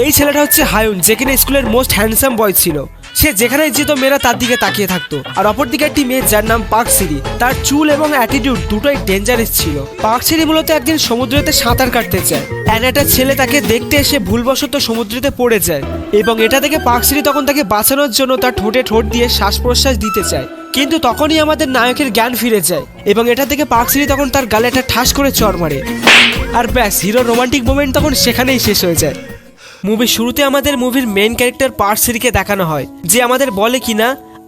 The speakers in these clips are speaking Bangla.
এই ছেলেটা হচ্ছে হায়ুন, যে কিনা স্কুলের মোস্ট হ্যান্ডসাম বয় ছিল। সে যেখানে যেত মেয়েরা তার দিকে তাকিয়ে থাকতো। আর অপরদিকে একটি মেয়ে যার নাম পাকসিরি, তার চুল এবং অ্যাটিটিউড দুটোই ডেঞ্জারাস ছিল। পাকসিরি মূলত একদিন সমুদ্রেতে সাঁতার কাটতে চায়, একটা ছেলে তাকে দেখতে এসে ভুলবশত সমুদ্রেতে পড়ে যায় এবং এটা দেখে পাকসিরি তখন তাকে বাঁচানোর জন্য তার ঠোঁটে ঠোঁট দিয়ে শ্বাস প্রশ্বাস দিতে চায়। কিন্তু তখনই আমাদের নায়কের জ্ঞান ফিরে যায় এবং এটা থেকে পাকসিরি তখন তার গালে একটা ঠাস করে চড় মারে। আর ব্যাস, হিরোর রোমান্টিক মোমেন্ট তখন সেখানেই শেষ হয়ে যায়। মুভির শুরুতে আমাদের মুভির মেন ক্যারেক্টার পাকসিরিকে দেখানো হয়, যে আমাদের বলে কিনা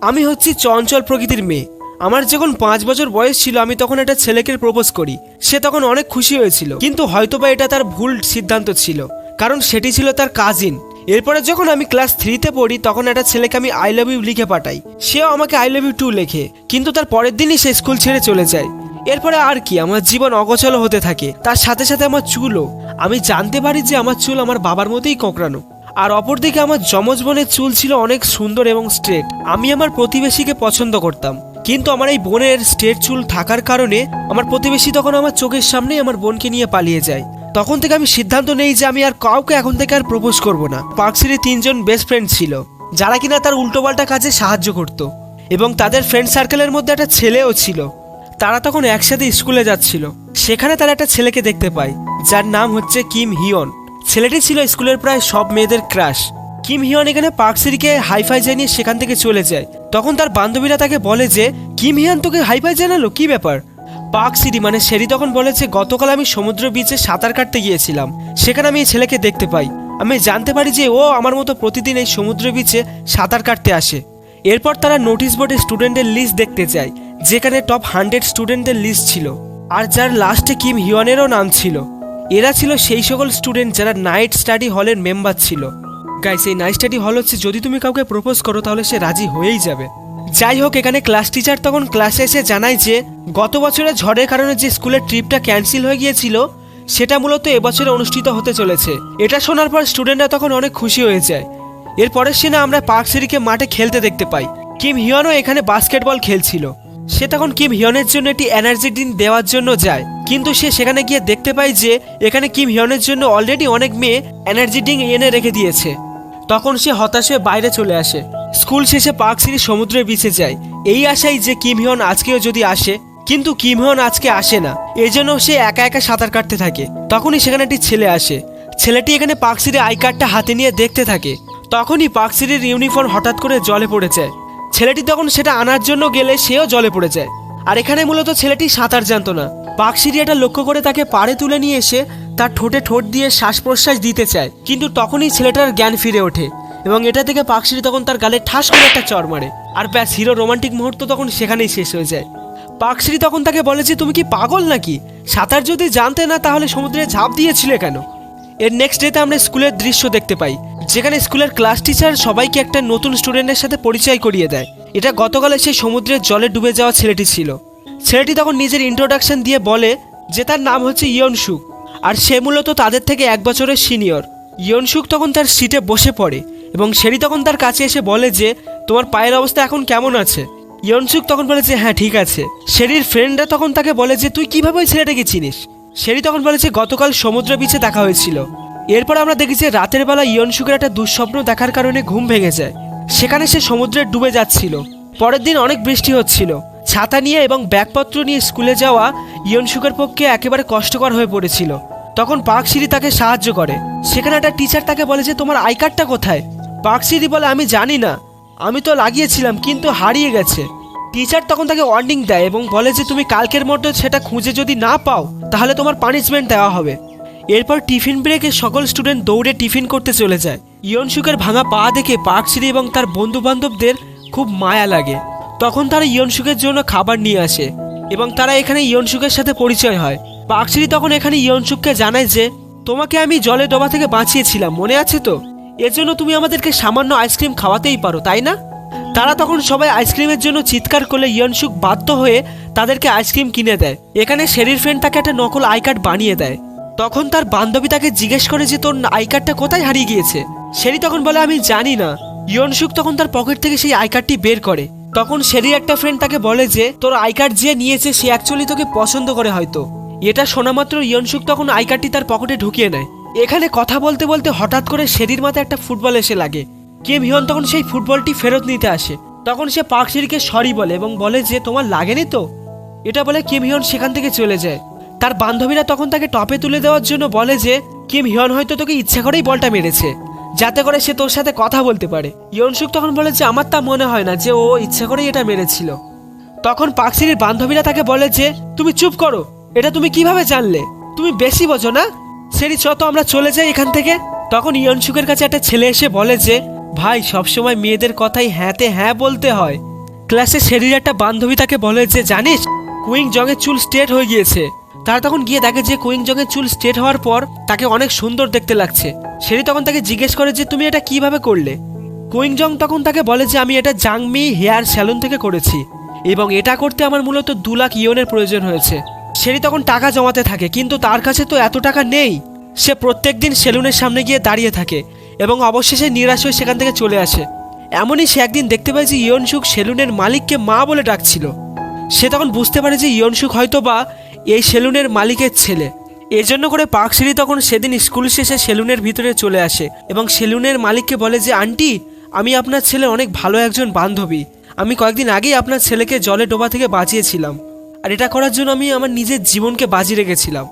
আমি হচ্ছি চঞ্চল প্রকৃতির মেয়ে। আমার যখন 5 বছর বয়স ছিল আমি তখন একটা ছেলেকে প্রপোজ করি। সে তখন অনেক খুশি হয়েছিল, কিন্তু হয়তোবা এটা তার ভুল সিদ্ধান্ত ছিল, কারণ সেটি ছিল তার কাজিন। এরপরে যখন আমি ক্লাস 3তে পড়ি তখন একটা ছেলেকে আমি আই লাভ ইউ লিখে পাঠাই, সেও আমাকে আই লাভ ইউ টু লেখে, কিন্তু তার পরের দিনই সে স্কুল ছেড়ে চলে যায়। এরপরে আর কি, আমার জীবন অগোছালো হতে থাকে। তার সাথে সাথে আমার চুলও, আমি জানতে পারি যে আমার চুল আমার বাবার মতোই কোঁকড়ানো। আর অপরদিকে আমার যমজ বোনের চুল ছিল অনেক সুন্দর এবং স্ট্রেট। আমি আমার প্রতিবেশীকে পছন্দ করতাম, কিন্তু আমার এই বোনের স্ট্রেট চুল থাকার কারণে আমার প্রতিবেশী তখন আমার চোখের সামনেই আমার বোনকে নিয়ে পালিয়ে যায়। তখন থেকে আমি সিদ্ধান্ত নেই যে আমি আর কাউকে এখন থেকে আর প্রপোজ করব না। পাকসিরি 3জন বেস্ট ফ্রেন্ড ছিল, যারা কিনা তার উল্টোপাল্টা কাজে সাহায্য করত, এবং তাদের ফ্রেন্ড সার্কেলের মধ্যে একটা ছেলেও ছিল। তারা তখন একসাথে স্কুলে যাচ্ছিল, সেখানে তারা একটা ছেলেকে দেখতে পায় যার নাম হচ্ছে কিম হিয়ন। ছেলেটি ছিল স্কুলের প্রায় সব মেয়েদের ক্রাশ। কিম হিয়ন এখানে পাকসিরিকে হাইফাই জানিয়ে সেখান থেকে চলে যায়। তখন তার বান্ধবীরা তাকে বলে যে কিম হিয়ন তোকে হাইফাই জানালো, কি ব্যাপার? পাকসিরি মানে শেরি তখন বলে যে গতকাল আমি সমুদ্র বিচে সাঁতার কাটতে গিয়েছিলাম, সেখানে আমি এই ছেলেকে দেখতে পাই। আমি জানতে পারি যে ও আমার মতো প্রতিদিন এই সমুদ্র বিচে সাঁতার কাটতে আসে। এরপর তারা নোটিশ বোর্ডে স্টুডেন্টের লিস্ট দেখতে যায়, যেখানে টপ 100 স্টুডেন্টের লিস্ট ছিল, আর যার লাস্টে কিম হিয়নেরও নাম ছিল। এরা ছিল সেই সকল স্টুডেন্ট যারা নাইট স্টাডি হলের মেম্বার ছিল। গাইস, এই নাইট স্টাডি হল হচ্ছে যদি তুমি কাউকে প্রপোজ করো তাহলে সে রাজি হয়েই যাবে। যাই হোক, এখানে ক্লাস টিচার তখন ক্লাসে এসে জানায় যে গত বছরে ঝড়ের কারণে যে স্কুলের ট্রিপটা ক্যান্সেল হয়ে গিয়েছিল সেটা মূলত এবছরে অনুষ্ঠিত হতে চলেছে। এটা শোনার পর স্টুডেন্টরা তখন অনেক খুশি হয়ে যায়। এরপরের সিনে আমরা পাকসিরিকে মাঠে খেলতে দেখতে পাই। কিম হিয়নও এখানে বাস্কেটবল খেলছিল। সে তখন কিম হিয়নের জন্য একটি এনার্জি ড্রিঙ্ক দেওয়ার জন্য যায়, কিন্তু সে সেখানে গিয়ে দেখতে পায় যে এখানে কিম হিয়নের জন্য অলরেডি অনেক মেয়ে এনার্জি ড্রিঙ্ক এনে রেখে দিয়েছে। তখন সে হতাশ হয়ে বাইরে চলে আসে। স্কুল শেষে পাকসিরি সমুদ্রের বিচে যায় এই আশায় যে কিম হিয়ন আজকেও যদি আসে, কিন্তু কিম হিয়ন আজকে আসে না। এই জন্য সে একা একা সাঁতার কাটতে থাকে। তখনই সেখানে একটি ছেলে আসে। ছেলেটি এখানে পাকসিরির আই কার্ডটা হাতে নিয়ে দেখতে থাকে। তখনই পাকসিরির ইউনিফর্ম হঠাৎ করে জলে পড়ে যায়। ছেলেটি তখন সেটা আনার জন্য গেলে সেও জলে পড়ে যায়। আর এখানে মূলত ছেলেটি সাঁতার জানতো না। পাকসিরি এটা লক্ষ্য করে তাকে পাড়ে তুলে নিয়ে এসে তার ঠোঁটে ঠোঁট দিয়ে শ্বাস প্রশ্বাস দিতে চায়, কিন্তু তখনই ছেলেটার জ্ঞান ফিরে ওঠে এবং এটা থেকে পাকসিরি তখন তার গালে ঠাস করে একটা চড় মারে। আর ব্যাস, হিরো রোমান্টিক মুহূর্ত তখন সেখানেই শেষ হয়ে যায়। পাকসিরি তখন তাকে বলে যে তুমি কি পাগল নাকি? সাঁতার যদি জানতে না তাহলে সমুদ্রে ঝাঁপ দিয়েছিলে কেন? এর নেক্সট ডেতে আমরা স্কুলের দৃশ্য দেখতে পাই, যেখানে স্কুলের ক্লাস টিচার সবাইকে একটা নতুন স্টুডেন্টের সাথে পরিচয় করিয়ে দেয়। এটা গতকালে সেই সমুদ্রের জলে ডুবে যাওয়া ছেলেটি ছিল। ছেলেটি তখন নিজের ইন্ট্রোডাকশন দিয়ে বলে যে তার নাম হচ্ছে ইয়নসুক, আর সে মূলত তাদের থেকে 1 বছরের সিনিয়র। ইয়নসুক তখন তার সিটে বসে পড়ে এবং শেরি তখন তার কাছে এসে বলে যে তোমার পায়ের অবস্থা এখন কেমন আছে? ইয়নসুক তখন বলে যে হ্যাঁ ঠিক আছে। শেরির ফ্রেন্ডরা তখন তাকে বলে যে তুই কিভাবে ওই ছেলেটাকে চিনিস? শেরি তখন বলে যে গতকাল সমুদ্র বিচে দেখা হয়েছিল। এরপর আমরা দেখি যে রাতের বেলা ইয়নসুকের একটা দুঃস্বপ্ন দেখার কারণে ঘুম ভেঙে যায়। সেখানে সে সমুদ্রে ডুবে যাচ্ছিল। পরের দিন অনেক বৃষ্টি হচ্ছিল। ছাতা নিয়ে এবং ব্যাগপত্র নিয়ে স্কুলে যাওয়া ইয়নসুকের পক্ষে একেবারে কষ্টকর হয়ে পড়েছিল। তখন পাকসিরি তাকে সাহায্য করে। সেখানে একটা টিচার তাকে বলে যে তোমার আই কার্ডটা কোথায়? পাকসিরি বলে আমি জানি না, আমি তো লাগিয়েছিলাম কিন্তু হারিয়ে গেছে। টিচার তখন তাকে ওয়ার্নিং দেয় এবং বলে যে তুমি কালকের মধ্যে সেটা খুঁজে যদি না পাও তাহলে তোমার পানিশমেন্ট দেওয়া হবে। এরপর টিফিন ব্রেকে সকল স্টুডেন্ট দৌড়ে টিফিন করতে চলে যায়। ইয়নসুকের ভাঙা পা দেখে পাকসিরি এবং তার বন্ধু বান্ধবদের খুব মায়া লাগে। তখন তারা ইয়নসুকের জন্য খাবার নিয়ে আসে এবং তারা এখানে ইয়নসুকের সাথে পরিচয় হয়। পাকসিরি তখন এখানে ইয়নসুককে জানায় যে তোমাকে আমি জলে ডোবা থেকে বাঁচিয়েছিলাম, মনে আছে তো? এর জন্য তুমি আমাদেরকে সামান্য আইসক্রিম খাওয়াতেই পারো, তাই না? তারা তখন সবাই আইসক্রিমের জন্য চিৎকার করলে ইয়নসুক বাধ্য হয়ে তাদেরকে আইসক্রিম কিনে দেয়। এখানে শেরির ফ্রেন্ড তাকে একটা নকল আই কার্ড বানিয়ে দেয়। তখন তার বান্ধবী তাকে জিজ্ঞেস করে যে তোর আই কার্ডটা কোথায় হারিয়ে গিয়েছে? শেরি তখন বলে আমি জানি না। ইয়নসুক তখন তার পকেট থেকে সেই আই কার্ডটি বের করে। তখন শেরির একটা ফ্রেন্ড তাকে বলে যে তোর আই কার্ড যে নিয়েছে সে অ্যাকচুয়ালি তোকে পছন্দ করে হয়তো। এটা শোনা মাত্র ইয়নসুক তখন আই কার্ডটি তার পকেটে ঢুকিয়ে নেয় এখানে কথা বলতে বলতে হঠাৎ করে শেরির মাথায় একটা ফুটবল এসে লাগে। কিম হিয়ন তখন সেই ফুটবলটি ফেরত নিতে আসে। তখন সে পার্ক সিরিকে সরি বলে এবং বলে যে তোমার লাগেনি তো। এটা বলে কিম হিয়ন সেখান থেকে চলে যায়। তার বান্ধবীরা তখন তাকে টপে তুলে দেওয়ার জন্য বলে যে কিম হিয়ন হয়তো তোকে ইচ্ছা করেই বলটা মেরেছে, যাতে করে সে তোর সাথে কথা বলতে পারে। ইয়নসুক তখন বলে যে আমার তা মনে হয় না যে ও ইচ্ছা করেই এটা মেরেছিল। তখন পার্ক সিরির বান্ধবীরা তাকে বলে যে তুমি চুপ করো, এটা তুমি কিভাবে জানলে, তুমি বেশি বোঝো না, সেরি চ তো আমরা চলে যাই এখান থেকে। তখন ইয়নসুকের কাছে একটা ছেলে এসে বলে যে ভাই সবসময় মেয়েদের কথাই হ্যাঁতে হ্যাঁ বলতে হয়। ক্লাসে সেরির একটা বান্ধবী তাকে বলে যে জানিস কুইং জংয়ের চুল স্ট্রেট হয়ে গিয়েছে। তারা তখন গিয়ে দেখে যে কুইং জংয়ের চুল স্ট্রেট হওয়ার পর তাকে অনেক সুন্দর দেখতে লাগছে। সেরি তখন তাকে জিজ্ঞেস করে যে তুমি এটা কিভাবে করলে। কুইং জং তখন তাকে বলে যে আমি এটা জাংমি হেয়ার স্যালুন থেকে করেছি এবং এটা করতে আমার মূলত 2 লাখ ইয়নের প্রয়োজন হয়েছে। সেরি তখন টাকা জমাতে থাকে, কিন্তু তার কাছে তো এত টাকা নেই। সে প্রত্যেক দিন সেলুনের সামনে গিয়ে দাঁড়িয়ে থাকে এবং অবশেষে নিরাশ হয়ে সেখান থেকে চলে আসে। এমনই সে একদিন দেখতে পায় যে ইয়নসুক সেলুনের মালিককে মা বলে ডাকছিল। সে তখন বুঝতে পারে যে ইয়নসুক হয়তো বা এই সেলুনের মালিকের ছেলে। এর জন্য করে পার্ক সিরি তখন সেদিন স্কুল শেষে সেলুনের ভিতরে চলে আসে এবং সেলুনের মালিককে বলে যে আন্টি, আমি আপনার ছেলে অনেক ভালো একজন বান্ধবী। আমি কয়েকদিন আগেই আপনার ছেলেকে জলে ডোবা থেকে বাঁচিয়েছিলাম, আর এটা করার জন্য আমি আমার নিজের জীবনকে বাজি রেখেছিলাম।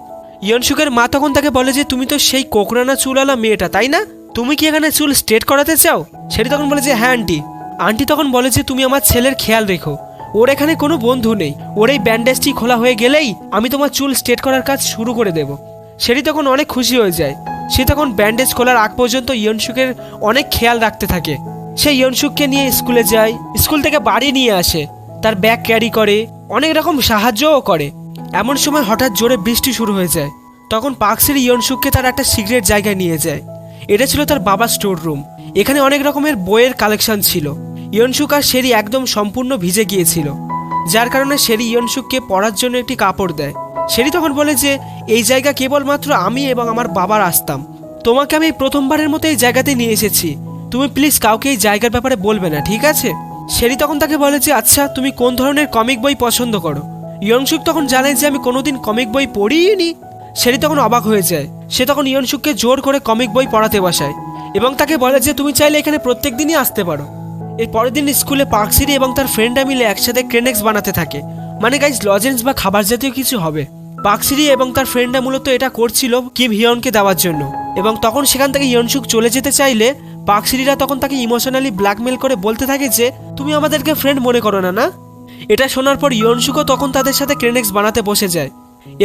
ইয়নসুকের মা তখন তাকে বলে যে তুমি তো সেই কোকড়ানো চুলওয়ালা মেয়েটা, তাই না? তুমি কি এখানে চুল স্ট্রেট করাতে চাও? সেটি তখন বলে যে হ্যাঁ আন্টি। আন্টি তখন বলে যে তুমি আমার ছেলের খেয়াল রেখো, ওর এখানে কোনো বন্ধু নেই, ওর এই ব্যান্ডেজটি খোলা হয়ে গেলেই আমি তোমার চুল স্ট্রেট করার কাজ শুরু করে দেব। সেটি তখন অনেক খুশি হয়ে যায়। সে তখন ব্যান্ডেজ খোলার আগ পর্যন্ত ইয়নসুকের অনেক খেয়াল রাখতে থাকে। সে ইয়নসুককে নিয়ে স্কুলে যায়, স্কুল থেকে বাড়ি নিয়ে আসে, তার ব্যাগ ক্যারি করে, অনেক রকম সাহায্যও করে। এমন সময় হঠাৎ জোরে বৃষ্টি শুরু হয়ে যায়। তখন পার্ক সিরি ইয়নসুককে তার একটা সিক্রেট জায়গায় নিয়ে যায়। এটা ছিল তার বাবার স্টোর রুম। এখানে অনেক রকমের বইয়ের কালেকশন ছিল। ইয়নসুক আর শেরি একদম সম্পূর্ণ ভিজে গিয়েছিল, যার কারণে শেরি ইয়নসুককে পরার জন্য একটি কাপড় দেয়। শেরি তখন বলে যে এই জায়গা কেবলমাত্র আমি এবং আমার বাবার আসতাম, তোমাকে আমি প্রথমবারের মতো এই জায়গাতে নিয়ে এসেছি, তুমি প্লিজ কাউকে এই জায়গার ব্যাপারে বলবে না, ঠিক আছে? শেরি তখন তাকে বলে যে আচ্ছা তুমি কোন ধরনের কমিক বই পছন্দ করো। ইয়নসুক তখন জানে যে আমি কোনোদিন কমিক বই পড়িনি। শেরি তখন অবাক হয়ে যায়। সে তখন ইয়নসুককে জোর করে কমিক বই পড়াতে বসায় এবং তাকে বলে যে তুমি চাইলে এখানে প্রত্যেক দিনই আসতে পারো। এর পরের দিন স্কুলে পার্ক সিরি এবং তার ফ্রেন্ডরা মিলে একসাথে ক্রেনেক্স বানাতে থাকে, মানে গাইজ লজেন্স বা খাবার জাতীয় কিছু হবে। পার্ক সিরি এবং তার ফ্রেন্ডরা মূলত এটা করছিল কিম হিয়নকে দেওয়ার জন্য, এবং তখন সেখান থেকে ইয়নসুক চলে যেতে চাইলে পার্ক সিরিরা তখন তাকে ইমোশনালি ব্ল্যাকমেল করে বলতে থাকে যে তুমি আমাদেরকে ফ্রেন্ড মনে করো না, না? এটা শোনার পর ইয়নসুকও তখন তাদের সাথে ক্রেনেক্স বানাতে বসে যায়।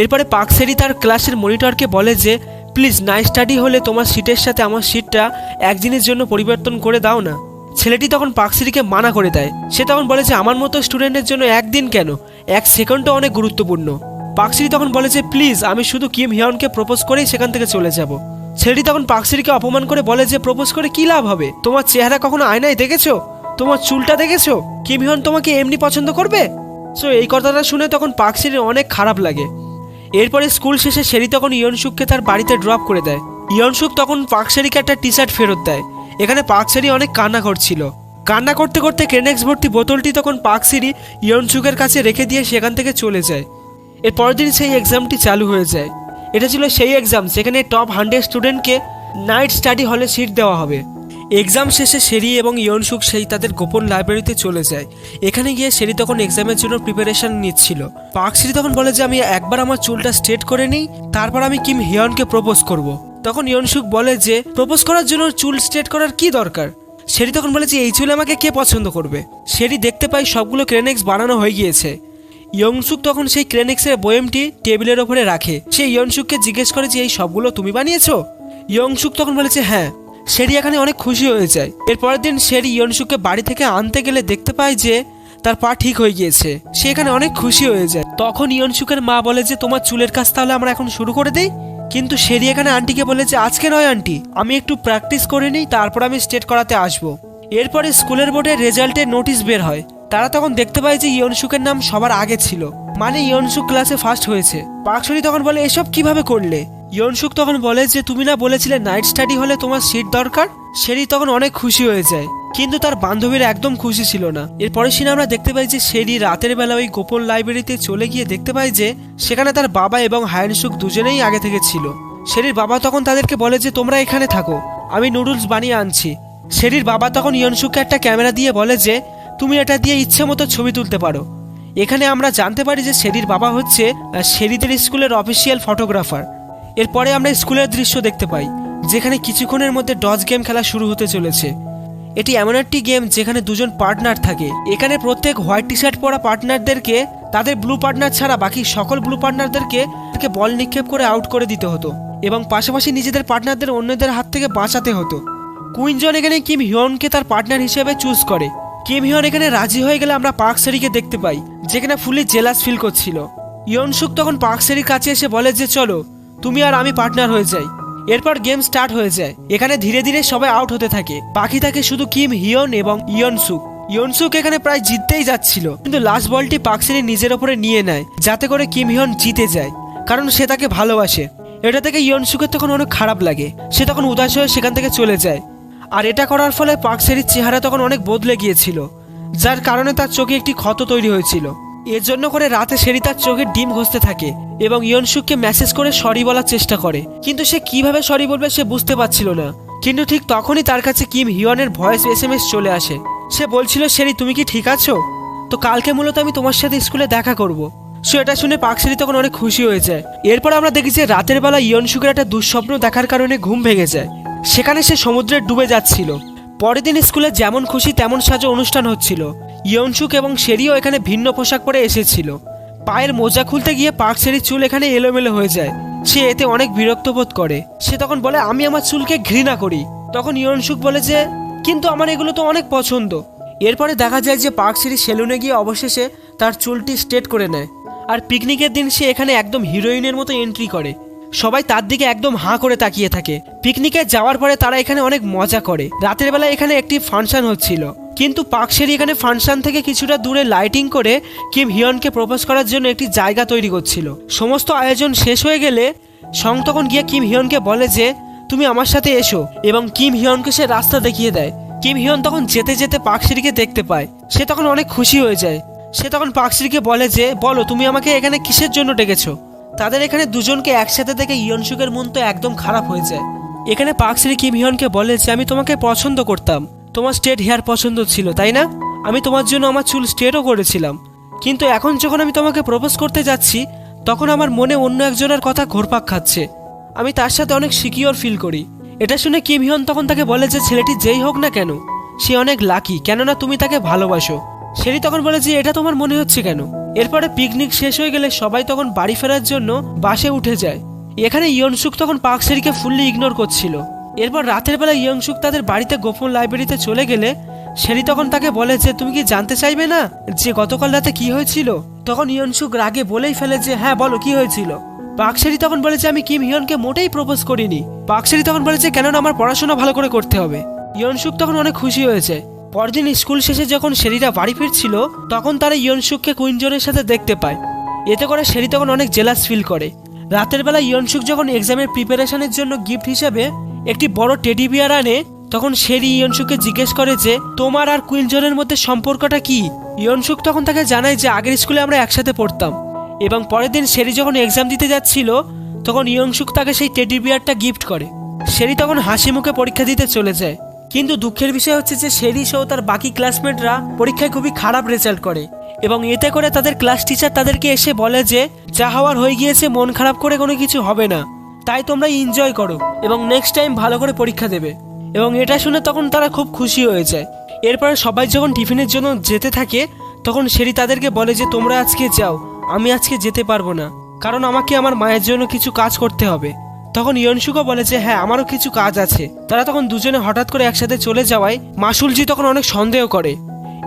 এরপরে পার্ক সিরি তার ক্লাসের মনিটরকে বলে যে প্লিজ নাইট স্টাডি হলে তোমার সিটের সাথে আমার সিটটা একদিনের জন্য পরিবর্তন করে দাও না। ছেলেটি তখন পার্ক সিরিকে মানা করে দেয়। সে তখন বলে যে আমার মতো স্টুডেন্টের জন্য একদিন কেন, 1 সেকেন্ডও অনেক গুরুত্বপূর্ণ। পার্ক সিরি তখন বলে যে প্লিজ আমি শুধু কিম হিয়নকে প্রপোজ করেই সেখান থেকে চলে যাব। ছেলেটি তখন পার্ক সিরিকে অপমান করে বলে যে প্রপোজ করে কি লাভ হবে, তোমার চেহারা কখনো আয়নায় দেখেছো, তোমার চুলটা দেখেছো, কিম হিয়ন তোমাকে এমনি পছন্দ করবে? সো এই কথাটা শুনে তখন পার্ক সিরির অনেক খারাপ লাগে। এরপরে স্কুল শেষে শেরি তখন ইয়নসুককে তার বাড়িতে ড্রপ করে দেয়। ইয়নসুক তখন পার্ক সেরিকে একটা টি শার্ট ফেরত দেয়। এখানে পার্ক সেরি অনেক কান্না করছিল। কান্না করতে করতে ক্রেনেক্স ভর্তি বোতলটি তখন পার্ক সেরি ইয়নসুকের কাছে রেখে দিয়ে সেখান থেকে চলে যায়। এর পরের দিন সেই এক্সামটি চালু হয়ে যায়। এটা ছিল সেই এক্সাম যেখানে টপ 100 স্টুডেন্টকে নাইট স্টাডি হলে সিট দেওয়া হবে। এক্সাম শেষে শেরি এবং ইয়নসুক সেই তাদের গোপন লাইব্রেরিতে চলে যায়। এখানে গিয়ে শেরি তখন এক্সামের জন্য প্রিপারেশন নিচ্ছিল। পার্ক সেরি তখন বলে যে আমি একবার আমার চুলটা স্ট্রেট করে নিই, তারপর আমি কিম হিয়নকে প্রপোজ করব। তখন ইয়নসুক বলে যে প্রপোজ করার জন্য চুল স্ট্রেট করার কি দরকার? শেরি তখন বলে যে এই চুল আমাকে কে পছন্দ করবে? শেরি দেখতে পাই সবগুলো ক্রেনেক্স বানানো হয়ে গিয়েছে। ইয়নসুক তখন সেই ক্রেনেক্সের বয়েমটি টেবিলের ওপরে রাখে। সে ইয়নসুককে জিজ্ঞেস করে যে এই সবগুলো তুমি বানিয়েছো? ইয়নসুক তখন বলেছে হ্যাঁ। শেরি এখানে অনেক খুশি হয়ে যায়। এরপরের দিন শেরি ইয়নসুককে বাড়ি থেকে আনতে গেলে দেখতে পায় যে তার পা ঠিক হয়ে গিয়েছে। সে এখানে অনেক খুশি হয়ে যায়। তখন ইয়নসুকের মা বলে যে তোমার চুলের কাজ তাহলে আমরা এখন শুরু করে দেই। কিন্তু শেরি এখানে আন্টিকে বলে যে আজকে নয় আন্টি, আমি একটু প্র্যাকটিস করে নিই, তারপর আমি স্ট্রেট করাতে আসবো। এরপরে স্কুলের বোর্ডে রেজাল্টের নোটিশ বের হয়। তারা তখন দেখতে পায় যে ইয়নসুকের নাম সবার আগে ছিল, মানে ইয়নসুক ক্লাসে ফার্স্ট হয়েছে। পার্ক সেরি তখন বলে এসব কিভাবে করলে? ইয়নসুক তখন বলে যে তুমি না বলেছিলে নাইট স্টাডি হলে তোমার সিট দরকার? শেরি তখন অনেক খুশি হয়ে যায়, কিন্তু তার বান্ধবীরা একদম খুশি ছিল না। এরপরে সিনে আমরা দেখতে পাই যে শেরি রাতের বেলা ওই গোপন লাইব্রেরিতে চলে গিয়ে দেখতে পায় যে সেখানে তার বাবা এবং হায়ানসুক দুজনেই আগে থেকে ছিল। শেরির বাবা তখন তাদেরকে বলে যে তোমরা এখানে থাকো, আমি নুডলস বানিয়ে আনছি। শেরির বাবা তখন ইয়নসুকে একটা ক্যামেরা দিয়ে বলে যে তুমি এটা দিয়ে ইচ্ছে মতো ছবি তুলতে পারো। এখানে আমরা জানতে পারি যে শেরির বাবা হচ্ছে শেরিদের স্কুলের অফিসিয়াল ফটোগ্রাফার। এরপরে আমরা স্কুলের দৃশ্য দেখতে পাই, যেখানে কিছুক্ষণের মধ্যে ডজ গেম খেলা শুরু হতে চলেছে। এটি এমন একটি গেম যেখানে দুজন পার্টনার থাকে। এখানে প্রত্যেক হোয়াইট টি শার্ট পরা পার্টনারদেরকে তাদের ব্লু পার্টনার ছাড়া বাকি সকল ব্লু পার্টনারদেরকে বল নিক্ষেপ করে আউট করে দিতে হতো এবং পাশাপাশি নিজেদের পার্টনারদের অন্যদের হাত থেকে বাঁচাতে হতো। কুইনজন এখানে কিম হিয়নকে তার পার্টনার হিসেবে চুজ করে। কিম হিয়ন এখানে রাজি হয়ে গেলে আমরা পার্ক সেরিকে দেখতে পাই, যেখানে ফুলি জেলাস ফিল করছিল। ইয়নসুক তখন পার্ক সেরির কাছে এসে বলে যে চলো তুমি আর আমি পার্টনার হয়ে যাই। এরপর গেম স্টার্ট হয়ে যায়। এখানে ধীরে ধীরে সবাই আউট হতে থাকে, বাকি থাকে শুধু কিম হিয়ন এবং ইয়নসুক। ইয়নসুক এখানে প্রায় জিততেই যাচ্ছিল, কিন্তু লাস্ট বলটি পার্ক সেরি নিজের ওপরে নিয়ে নেয় যাতে করে কিম হিয়ন জিতে যায়, কারণ সে তাকে ভালোবাসে। এটা থেকে ইয়নসুকের তখন অনেক খারাপ লাগে, সে তখন উদাস হয়ে সেখান থেকে চলে যায়। আর এটা করার ফলে পার্ক সেরির চেহারা তখন অনেক বদলে গিয়েছিল, যার কারণে তার চোখে একটি ক্ষত তৈরি হয়েছিল। এর জন্য করে রাতে শেরি তার চোখে ডিম ঘষতে থাকে এবং ইয়নসুককে মেসেজ করে সরি বলার চেষ্টা করে, কিন্তু সে কিভাবে সরি বলবে সে বুঝতে পারছিল না। কিন্তু ঠিক তখনই তার কাছে কিম হিয়নের ভয়েস SMS চলে আসে। সে বলছিল শেরি তুমি কি ঠিক আছো? তো কালকে মূলত আমি তোমার সাথে স্কুলে দেখা করব। সো এটা শুনে পার্ক সেরি তখন অনেক খুশি হয়ে যায়। এরপর আমরা দেখি যে রাতের বেলা ইয়নসুকের একটা দুঃস্বপ্ন দেখার কারণে ঘুম ভেঙে যায়। সেখানে সে সমুদ্রে ডুবে যাচ্ছিল। পরের দিন স্কুলে যেমন খুশি তেমন সাজো অনুষ্ঠান হচ্ছিল। ইয়নসুক এবং শেরিও এখানে ভিন্ন পোশাক পরে এসেছিল। পায়ের মোজা খুলতে গিয়ে পার্ক সেরির চুল এখানে এলোমেলো হয়ে যায়। সে এতে অনেক বিরক্ত বোধ করে। সে তখন বলে আমি আমার চুলকে ঘৃণা করি। তখন ইয়নসুক বলে যে কিন্তু আমার এগুলো তো অনেক পছন্দ। এরপরে দেখা যায় যে পার্ক সেরি সেলুনে গিয়ে অবশেষে তার চুলটি স্ট্রেট করে নেয়। আর পিকনিকের দিন সে এখানে একদম হিরোইনের মতো এন্ট্রি করে। সবাই তার দিকে একদম হাঁ করে তাকিয়ে থাকে। পিকনিকে যাওয়ার পরে তারা এখানে অনেক মজা করে। রাতের বেলা এখানে একটি ফাংশন হচ্ছিল, কিন্তু পার্ক সেরি এখানে ফাংশন থেকে কিছুটা দূরে লাইটিং করে কিম হিয়নকে প্রপোজ করার জন্য একটি জায়গা তৈরি করছিল। সমস্ত আয়োজন শেষ হয়ে গেলে সং তখন গিয়ে কিম হিয়নকে বলে যে তুমি আমার সাথে এসো, এবং কিম হিয়নকে সে রাস্তা দেখিয়ে দেয়। কিম হিয়ন তখন যেতে যেতে পার্ক সেরিকে দেখতে পায়। সে তখন অনেক খুশি হয়ে যায়। সে তখন পার্ক সেরিকে বলে যে বলো তুমি আমাকে এখানে কিসের জন্য ডেকেছো? তাদের এখানে দুজনকে একসাথে দেখে ইয়নসুকের মন তো একদম খারাপ হয়ে যায়। এখানে পার্ক সেরি কিম হিয়নকে বলে যে আমি তোমাকে পছন্দ করতাম, তোমার স্ট্রেট হেয়ার পছন্দ ছিল তাই না? আমি তোমার জন্য আমার চুল স্ট্রেটও করেছিলাম, কিন্তু এখন যখন আমি তোমাকে প্রপোজ করতে যাচ্ছি তখন আমার মনে অন্য একজনের কথা ঘোরপাক খাচ্ছে। আমি তার সাথে অনেক সিকিউর ফিল করি। এটা শুনে কিম হিয়ন তখন তাকে বলে যে ছেলেটি যেই হোক না কেন সে অনেক লাকি, কেননা তুমি তাকে ভালোবাসো। শেরি তখন বলে যে এটা তোমার মনে হচ্ছে কেন? এরপরে পিকনিক শেষ হয়ে গেলে সবাই তখন বাড়ি ফেরার জন্য বাসে উঠে যায়। এখানে ইয়নসুক তখন পার্ক সেরিকে ফুললি ইগনোর করছিল। এরপর রাতের বেলা ইয়নসুক তাদের বাড়িতে গোপন লাইব্রেরিতে চলে গেলে শেরি তখন তাকে বলে যে তুমি কি জানতে চাইবে না যে গতকাল রাতে কি হয়েছিল? তখন ইয়নসুক রাগে বলেই ফেলে যে হ্যাঁ বলো কি হয়েছিল। পার্ক সেরি তখন বলে যে আমি কিম হিয়নকে মোটেই প্রপোজ করিনি। পার্ক সেরি তখন বলে যে কেননা আমার পড়াশোনা ভালো করে করতে হবে। ইয়নসুক তখন অনেক খুশি হয়েছে। পরদিন স্কুল শেষে যখন শেরিরা বাড়ি ফিরছিল তখন তারা ইয়নসুককে কুইনজনের সাথে দেখতে পায়। এতে করে শেরি তখন অনেক জেলাস ফিল করে। রাতের বেলা ইয়নসুক যখন এক্সামের প্রিপারেশনের জন্য গিফট হিসেবে একটি বড় টেডি বিয়ার আনে তখন শেরি ইয়নসুককে জিজ্ঞেস করে যে তোমার আর কুইনজনের মধ্যে সম্পর্কটা কি? ইয়নসুক তখন তাকে জানায় যে আগের স্কুলে আমরা একসাথে পড়তাম। এবং পরের দিন শেরি যখন এক্সাম দিতে যাচ্ছিল তখন ইয়নসুক তাকে সেই টেডি বিয়ারটা গিফট করে। শেরি তখন হাসি মুখে পরীক্ষা দিতে চলে যায়। কিন্তু দুঃখের বিষয় হচ্ছে যে শেরি সহ তার বাকি ক্লাসমেটরা পরীক্ষায় খুবই খারাপ রেজাল্ট করে, এবং এতে করে তাদের ক্লাস টিচার তাদেরকে এসে বলে যে যা হওয়ার হয়ে গিয়েছে, মন খারাপ করে কোনো কিছু হবে না, তাই তোমরা এনজয় করো এবং নেক্সট টাইম ভালো করে পরীক্ষা দেবে। এবং এটা শুনে তখন তারা খুব খুশি হয়ে যায়। এরপরে সবাই যখন টিফিনের জন্য যেতে থাকে তখন শেরি তাদেরকে বলে যে তোমরা আজকে যাও, আমি আজকে যেতে পারবো না, কারণ আমাকে আমার মায়ের জন্য কিছু কাজ করতে হবে। তখন ইয়নসুকও বলে যে হ্যাঁ আমারও কিছু কাজ আছে। তারা তখন দুজনে হঠাৎ করে একসাথে চলে যাওয়ায় মাসুলজি তখন অনেক সন্দেহ করে।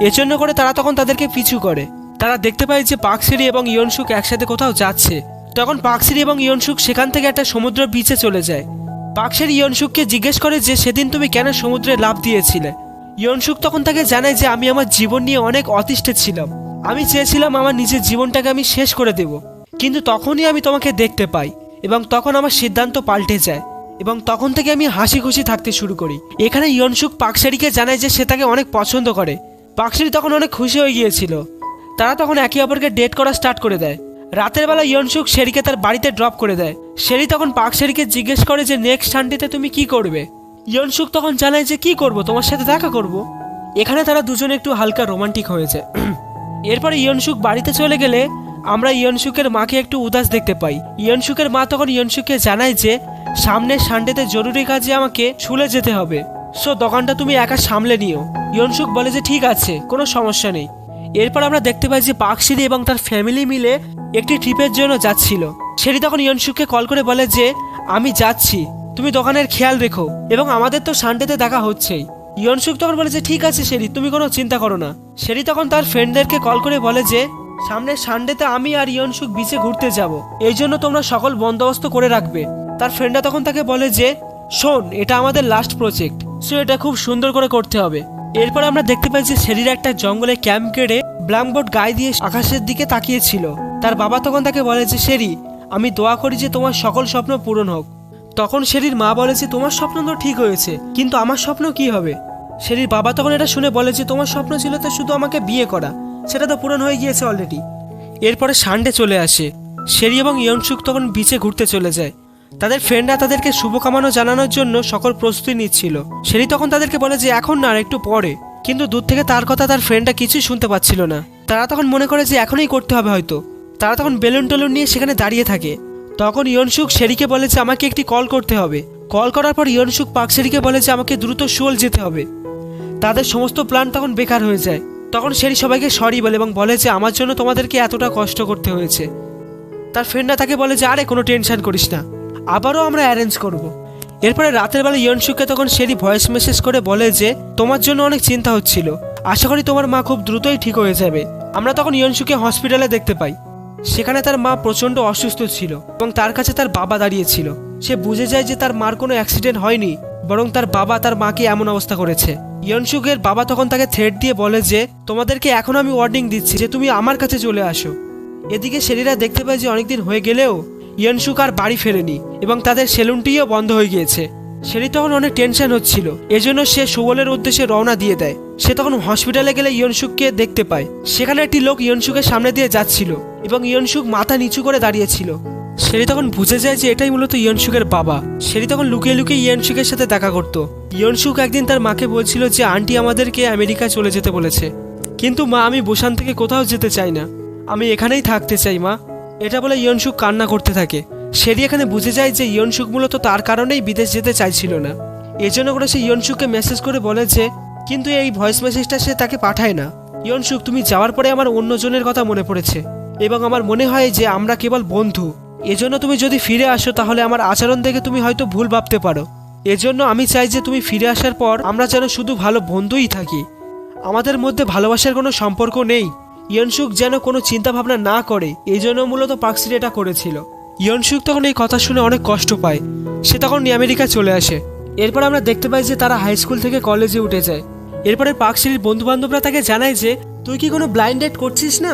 এজন্য করে তারা তখন তাদেরকে পিছু করে। তারা দেখতে পায় যে পার্ক সেরি এবং ইয়নসুক একসাথে কোথাও যাচ্ছে। তখন পার্ক সেরি এবং ইয়নসুক সেখান থেকে একটা সমুদ্র বিচে চলে যায়। পার্ক সেরি ইয়নসুককে জিজ্ঞেস করে যে সেদিন তুমি কেন সমুদ্রে লাফ দিয়েছিলে। ইয়নসুক তখন তাকে জানায় যে আমি আমার জীবন নিয়ে অনেক অতিষ্ঠে ছিলাম, আমি চেয়েছিলাম আমার নিজের জীবনটাকে আমি শেষ করে দেব, কিন্তু তখনই আমি তোমাকে দেখতে পাই এবং তখন আমার সিদ্ধান্ত পাল্টে যায় এবং তখন থেকে আমি হাসি খুশি থাকতে শুরু করি। এখানে ইয়নসুক পার্ক সেরিকে জানায় যে সে তাকে অনেক পছন্দ করে। পার্ক সেরি তখন অনেক খুশি হয়ে গিয়েছিল। তারা তখন একে অপরকে ডেট করা স্টার্ট করে দেয়। রাতের বেলা ইয়নসুক শেরিকে তার বাড়িতে ড্রপ করে দেয়। শেরি তখন পার্ক শেরিকে জিজ্ঞেস করে যে নেক্সট সানডেতে তুমি কি করবে। ইয়নসুক তখন জানায় যে কি করব, তোমার সাথে দেখা করব। এখানে তারা দুজনে একটু হালকা রোমান্টিক হয়েছে। এরপরে ইয়নসুক বাড়িতে চলে গেলে আমরা ইয়নসুকের মাকে একটু উদাস দেখতে পাই। ইয়নসুকের মা তখন ইয়নসুককে জানায় যে সামনের সানডেতে জরুরি কাজে আমাকে স্কুলে যেতে হবে, সো দোকানটা তুমি একা সামলে নিও। ইয়নসুক বলে যে ঠিক আছে, কোনো সমস্যা নেই। এরপর আমরা দেখতে পাই যে পার্ক শেরি এবং তার ফ্যামিলি মিলে একটি ট্রিপের জন্য যাচ্ছিল। শেরি তখন ইয়নসুককে কল করে বলে যে আমি যাচ্ছি, তুমি দোকানের খেয়াল রেখো, এবং আমাদের তো সানডেতে দেখা হচ্ছেই। ইয়নসুক তখন বলে যে ঠিক আছে শেরি, তুমি কোনো চিন্তা করো না। শেরি তখন তার ফ্রেন্ডদেরকে কল করে বলে যে সামনের সানডেতে আমি আর ইয়নসুক বিচে ঘুরতে যাব, এই জন্য তোমরা সকল বন্দোবস্ত করে রাখবে। তার ফ্রেন্ডরা তখন তাকে বলে যে শোন, এটা আমাদের লাস্ট প্রজেক্ট, সো এটা খুব সুন্দর করে করতে হবে। এরপর আমরা দেখতে পাই যে শেরির একটা জঙ্গলে ক্যাম্প কেটে ব্ল্যাঙ্কবোর্ড গায়ে দিয়ে আকাশের দিকে তাকিয়েছিল। তার বাবা তখন তাকে বলে যে শেরি, আমি দোয়া করি যে তোমার সকল স্বপ্ন পূরণ হোক। তখন শেরির মা বলে যে তোমার স্বপ্ন তো ঠিক হয়েছে, কিন্তু আমার স্বপ্ন কি হবে? শেরির বাবা তখন এটা শুনে বলে যে তোমার স্বপ্ন ছিল তো শুধু আমাকে বিয়ে করা, সেটা তো পূরণ হয়ে গিয়েছে অলরেডি। এরপরে সানডে চলে আসে। শেরি এবং ইয়নসুক তখন বিচে ঘুরতে চলে যায়। তাদের ফ্রেন্ডরা তাদেরকে শুভকামনা জানানোর জন্য সকল প্রস্তুতি নিচ্ছিল। শেরি তখন তাদেরকে বলে যে এখন না, আর একটু পরে। কিন্তু দূর থেকে তার কথা তার ফ্রেন্ডরা কিছুই শুনতে পাচ্ছিল না। তারা তখন মনে করে যে এখনই করতে হবে হয়তো। তারা তখন বেলুন টেলুন নিয়ে সেখানে দাঁড়িয়ে থাকে। তখন ইয়নসুক শেরিকে বলে যে আমাকে একটি কল করতে হবে। কল করার পর ইয়নসুক পার্ক শেরিকে বলে যে আমাকে দ্রুত সোল যেতে হবে। তাদের সমস্ত প্ল্যান তখন বেকার হয়ে যায়। তখন শেরি সবাইকে সরি বলে এবং বলে যে আমার জন্য তোমাদেরকে এতটা কষ্ট করতে হয়েছে। তার ফ্রেন্ডরা তাকে বলে যে আরে কোনো টেনশন করিস না, আবারও আমরা অ্যারেঞ্জ করব। এরপরে রাতের বেলা ইয়নসুককে তখন শেরি ভয়েস মেসেজ করে বলে যে তোমার জন্য অনেক চিন্তা হচ্ছিল, আশা করি তোমার মা খুব দ্রুতই ঠিক হয়ে যাবে। আমরা তখন ইয়নসুককে হসপিটালে দেখতে পাই। সেখানে তার মা প্রচণ্ড অসুস্থ ছিল এবং তার কাছে তার বাবা দাঁড়িয়েছিল। সে বুঝে যায় যে তার মার কোনো অ্যাক্সিডেন্ট হয়নি, বরং তার বাবা তার মাকে এমন অবস্থা করেছে। ইয়নসুকের বাবা তখন তাকে থ্রেট দিয়ে বলে যে তোমাদেরকে এখন আমি ওয়ার্নিং দিচ্ছি যে তুমি আমার কাছে চলে আসো। এদিকে শেরিরা দেখতে পায় যে অনেকদিন হয়ে গেলেও ইয়নসুক আর বাড়ি ফেরেনি এবং তাদের সেলুনটিও বন্ধ হয়ে গিয়েছে। শেরি তখন অনেক টেনশন হচ্ছিল, এজন্য সে সুবলের উদ্দেশ্যে রওনা দিয়ে দেয়। সে তখন হসপিটালে গেলে ইয়নসুককে দেখতে পায়। সেখানে একটি লোক ইয়নসুকের সামনে দিয়ে যাচ্ছিল এবং ইয়নসুক মাথা নিচু করে দাঁড়িয়েছিল। শেরি তখন বুঝে যায় যে এটাই মূলত ইয়নসুকের বাবা। শেরি তখন লুকিয়ে লুকিয়ে ইয়নসুকের সাথে দেখা করত। ইয়নসুক একদিন তার মাকে বলছিল যে আন্টি আমাদেরকে আমেরিকা চলে যেতে বলেছে, কিন্তু মা আমি বুসান থেকে কোথাও যেতে চাই না, আমি এখানেই থাকতে চাই মা। এটা বলে ইয়নসুক কান্না করতে থাকে। শেরি এখানে বুঝে যায় যে ইয়নসুক মূলত তার কারণেই বিদেশ যেতে চাইছিল না। এজন্য করে সে ইয়নসুককে মেসেজ করে বলে যে কিন্তু এই ভয়েস মেসেজটা সে তাকে পাঠায় না। ইয়নসুক, তুমি যাওয়ার পরে আমার অন্যজনের কথা মনে পড়েছে এবং আমার মনে হয় যে আমরা কেবল বন্ধু। এজন্য তুমি যদি ফিরে আসো তাহলে আমার আচরণ দেখে তুমি হয়তো ভুল ভাবতে পারো। এজন্য আমি চাই যে তুমি ফিরে আসার পর আমরা যেন শুধু ভালো বন্ধুই থাকি, আমাদের মধ্যে ভালোবাসার কোনো সম্পর্ক নেই। ইয়নসুক যেন কোনো চিন্তা ভাবনা না করে, এই জন্য মূলত পার্ক শেরি এটা করেছিল। ইয়নসুক তখন এই কথা শুনে অনেক কষ্ট পায়। সে তখন আমেরিকা চলে আসে। এরপর আমরা দেখতে পাই যে তারা হাই স্কুল থেকে কলেজে উঠে যায়। এরপরে পার্ক শেরির বন্ধু বান্ধবরা তাকে জানায় যে তুই কি কোনো ব্লাইন্ড ডেট করছিস না?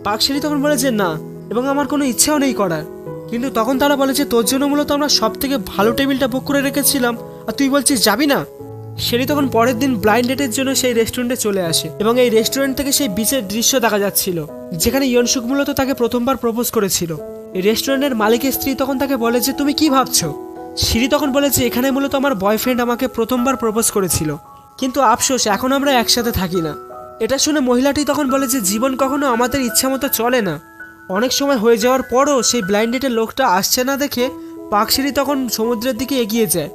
পার্ক শেরি তখন বলে যে না, এবং আমার কোনো ইচ্ছাও নেই করার। কিন্তু তখন তারা বলে যে তোর জন্য মূলত আমরা সব থেকে ভালো টেবিলটা বুক করে রেখেছিলাম আর তুই বলছিস যাবি না। শেরি তখন পরের দিন ব্লাইন্ড ডেটের জন্য সেই রেস্টুরেন্টে চলে আসে এবং এই রেস্টুরেন্ট থেকে সেই বিচের দৃশ্য দেখা যাচ্ছিল যেখানে ইয়নসুক মূলত তাকে প্রথমবার প্রপোজ করেছিল। এই রেস্টুরেন্টের মালিকের স্ত্রী তখন তাকে বলে যে তুমি কি ভাবছো? শেরি তখন বলে যে এখানে মূলত আমার বয়ফ্রেন্ড আমাকে প্রথমবার প্রপোজ করেছিল, কিন্তু আফসোস এখন আমরা একসাথে থাকি না। এটা শুনে মহিলাটি তখন বলে যে জীবন কখনো আমাদের ইচ্ছা মতো চলে না। অনেক সময় হয়ে যাওয়ার পরও সেই ব্লাইন্ড ডেটের লোকটা আসছে না দেখে পার্ক শেরি তখন সমুদ্রের দিকে এগিয়ে যায়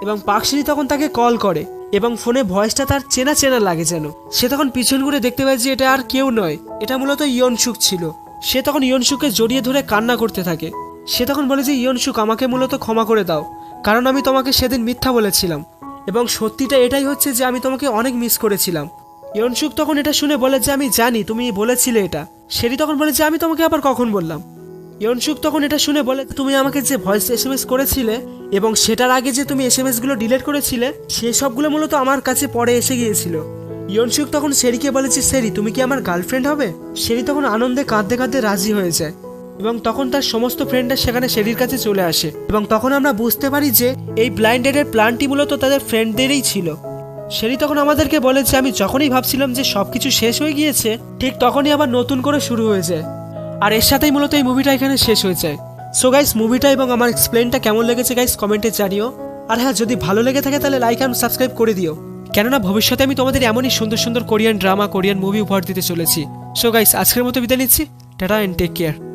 এবং পার্ক শেরি তখন তাকে কল করে এবং ফোনে ভয়েসটা তার চেনা চেনা লাগে যেন। সে তখন পিছন ঘুরে দেখতে পায় যে এটা আর কেউ নয়, এটা মূলত ইয়নসুক ছিল। সে তখন ইয়নসুককে জড়িয়ে ধরে কান্না করতে থাকে। সে তখন বলে যে ইয়নসুক আমাকে মূলত ক্ষমা করে দাও, কারণ আমি তোমাকে সেদিন মিথ্যা বলেছিলাম এবং সত্যিটা এটাই হচ্ছে যে আমি তোমাকে অনেক মিস করেছিলাম। ইয়নসুক তখন এটা শুনে বলে যে আমি জানি তুমি বলেছিলে এটা। শেরি তখন বলে যে আমি তোমাকে আবার কখন বললাম? ইয়নসুক তখন এটা শুনে বলে তুমি আমাকে যে ভয়েস এসএমএস করেছিলে এবং সেটার আগে যে তুমি এসএমএসগুলো ডিলিট করেছিলে সেই সবগুলো মূলত আমার কাছে পরে এসে গিয়েছিল। ইয়নসুক তখন শেরিকে বলে যে শেরি তুমি কি আমার গার্লফ্রেন্ড হবে? শেরি তখন আনন্দে কাঁদতে কাঁদতে রাজি হয়ে যায় এবং তখন তার সমস্ত ফ্রেন্ডরা সেখানে শেরির কাছে চলে আসে এবং তখন আমরা বুঝতে পারি যে এই ব্লাইন্ড ডেটের প্ল্যানটি মূলত তাদের ফ্রেন্ডদেরই ছিল। শেরি তখন আমাদেরকে বলে যে আমি যখনই ভাবছিলাম যে সবকিছু শেষ হয়ে গিয়েছে ঠিক তখনই আবার নতুন করে শুরু হয়ে যায়। আর এর সাথেই মূলত এই মুভিটা এখানে শেষ হয়ে যায়। সো গাইস, মুভিটা এবং আমার এক্সপ্লেনটা কেমন লেগেছে গাইস কমেন্টে জানিও। আর হ্যাঁ, যদি ভালো লেগে থাকে তাহলে লাইক অ্যান্ড সাবস্ক্রাইব করে দিও, কেননা ভবিষ্যতে আমি তোমাদের এমনই সুন্দর সুন্দর কোরিয়ান ড্রামা, কোরিয়ান মুভি উপহার দিতে চলেছি। সো গাইস, আজকের মতো বিদায় নিচ্ছি। Tata and take care.